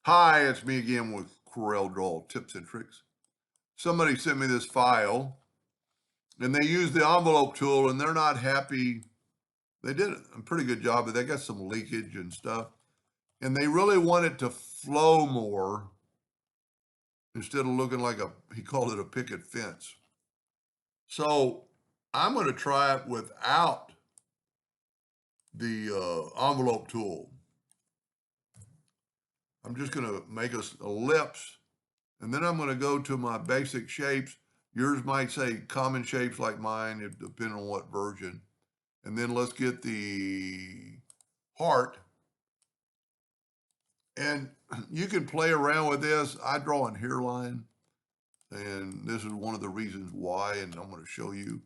Hi, it's me again with Corel Draw Tips and Tricks. Somebody sent me this file and they used the envelope tool and they're not happy. They did a pretty good job, but they got some leakage and stuff. And they really want it to flow more instead of looking like he called it a picket fence. So I'm going to try it without the envelope tool. I'm just going to make a ellipse. And then I'm going to go to my basic shapes. Yours might say common shapes like mine, depending on what version. And then let's get the heart. And you can play around with this. I draw in hairline, and this is one of the reasons why, and I'm going to show you.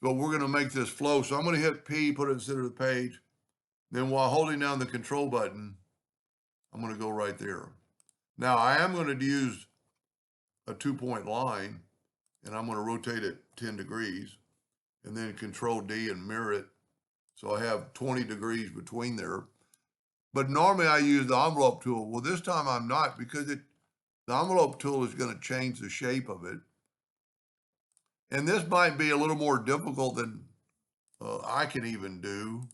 So we're going to make this flow. So I'm going to hit P, put it in the center of the page. Then while holding down the control button, I'm going to go right there. Now I am going to use a 2-point line, and I'm going to rotate it 10 degrees, and then Control D and mirror it. So I have 20 degrees between there. But normally I use the envelope tool. Well, this time I'm not, because the envelope tool is going to change the shape of it. And this might be a little more difficult than I can even do.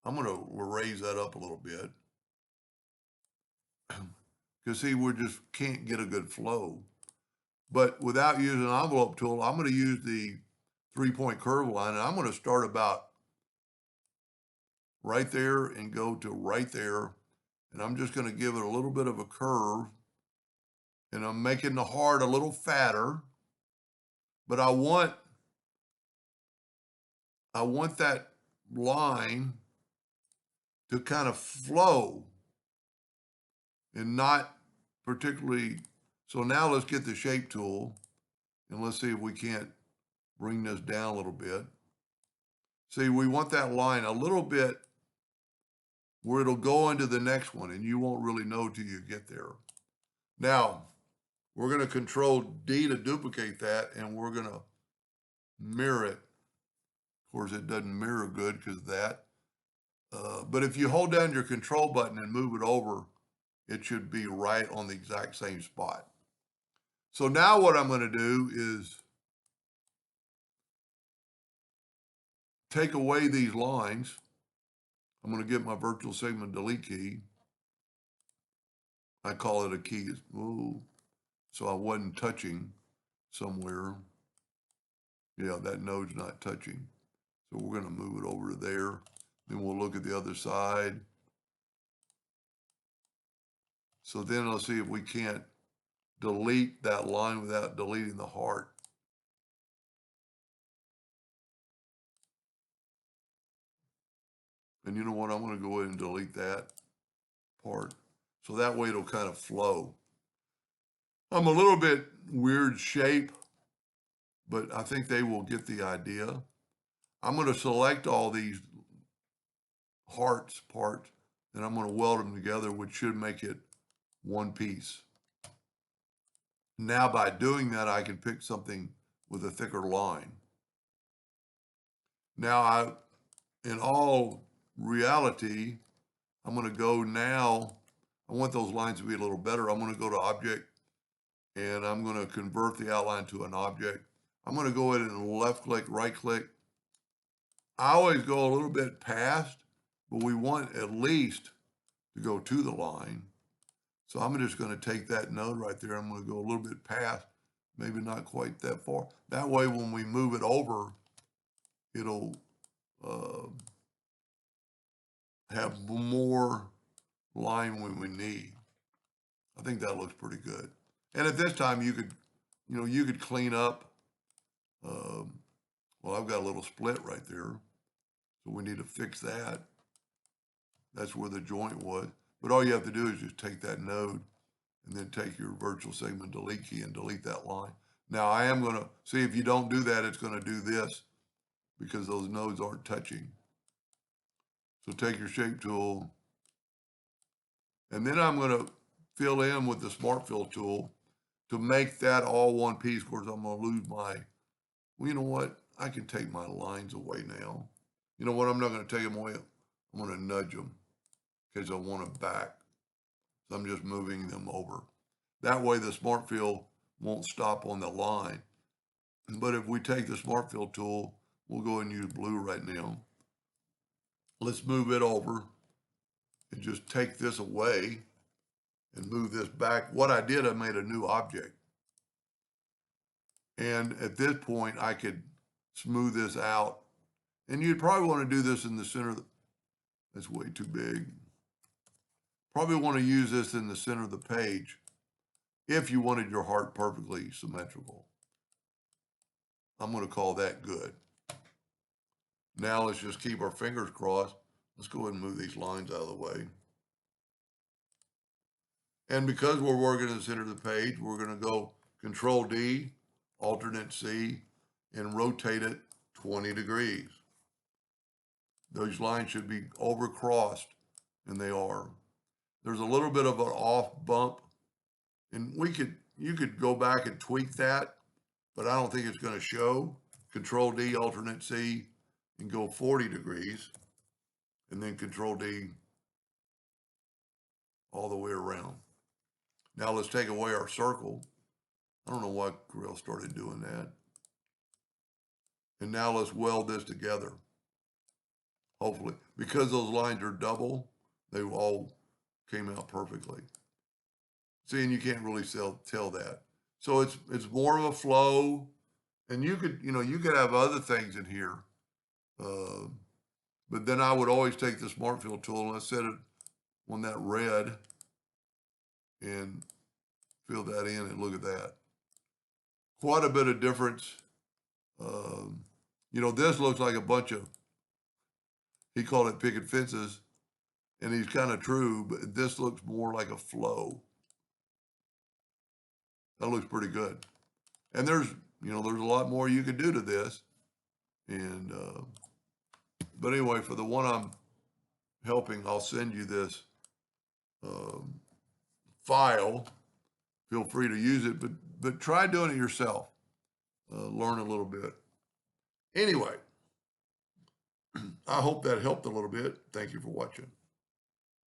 I'm going to raise that up a little bit. Because see, we just can't get a good flow. But without using an envelope tool, I'm going to use the 3-point curve line, and I'm going to start about right there and go to right there. And I'm just going to give it a little bit of a curve. And I'm making the heart a little fatter. But I want that line to kind of flow and not particularly. So now let's get the shape tool and let's see if we can't bring this down a little bit. See, we want that line a little bit where it'll go into the next one, and you won't really know till you get there. Now, we're going to Control D to duplicate that, and we're going to mirror it. Of course, it doesn't mirror good because of that. But if you hold down your control button and move it over, it should be right on the exact same spot. So now what I'm going to do is take away these lines. I'm going to get my virtual segment delete key. I call it a key. Ooh, so I wasn't touching somewhere. Yeah, that node's not touching. So we're going to move it over to there. Then we'll look at the other side. So then let's see if we can't delete that line without deleting the heart. And you know what? I'm going to go ahead and delete that part. So that way it'll kind of flow. I'm a little bit weird shape, but I think they will get the idea. I'm going to select all these parts, and I'm going to weld them together, which should make it one piece. Now by doing that, I can pick something with a thicker line. Now in all reality, I'm going to go now. I want those lines to be a little better. I'm going to go to Object, and I'm going to convert the outline to an object. I'm going to go ahead and left click, right click. I always go a little bit past, but we want at least to go to the line. So I'm just going to take that node right there. I'm going to go a little bit past, maybe not quite that far. That way, when we move it over, it'll have more line when we need. I think that looks pretty good. And at this time, you could clean up. Well, I've got a little split right there, so we need to fix that. That's where the joint was. But all you have to do is just take that node and then take your virtual segment delete key and delete that line. Now I am going to see, if you don't do that, it's going to do this because those nodes aren't touching. So take your shape tool, and then I'm going to fill in with the smart fill tool to make that all one piece. Of course, I'm going to lose my, well, you know what? I can take my lines away now. You know what? I'm not going to take them away. I'm going to nudge them because I want them back. So I'm just moving them over. That way the Smart Fill won't stop on the line. But if we take the Smart Fill tool, we'll go and use blue right now. Let's move it over and just take this away and move this back. What I did, I made a new object. And at this point, I could smooth this out. And you'd probably want to do this in the center. That's way too big. Probably want to use this in the center of the page if you wanted your heart perfectly symmetrical. I'm going to call that good. Now let's just keep our fingers crossed. Let's go ahead and move these lines out of the way. And because we're working in the center of the page, we're going to go Control D, Alternate C, and rotate it 20 degrees. Those lines should be overcrossed, and they are. There's a little bit of an off bump, and you could go back and tweak that, but I don't think it's going to show. Control D, Alternate C, and go 40 degrees, and then Control D all the way around. Now let's take away our circle. I don't know why Corel started doing that. And now let's weld this together. Hopefully, because those lines are double, they all came out perfectly. See, and you can't really tell that. So it's more of a flow, and you could have other things in here. But then I would always take the Smart Fill tool and I set it on that red and fill that in, and look at that. Quite a bit of difference. This looks like a bunch of, he called it picket fences, and he's kind of true, but this looks more like a flow. That looks pretty good. And there's a lot more you could do to this. And, but anyway, for the one I'm helping, I'll send you this file. Feel free to use it, but try doing it yourself. Learn a little bit. Anyway, I hope that helped a little bit. Thank you for watching.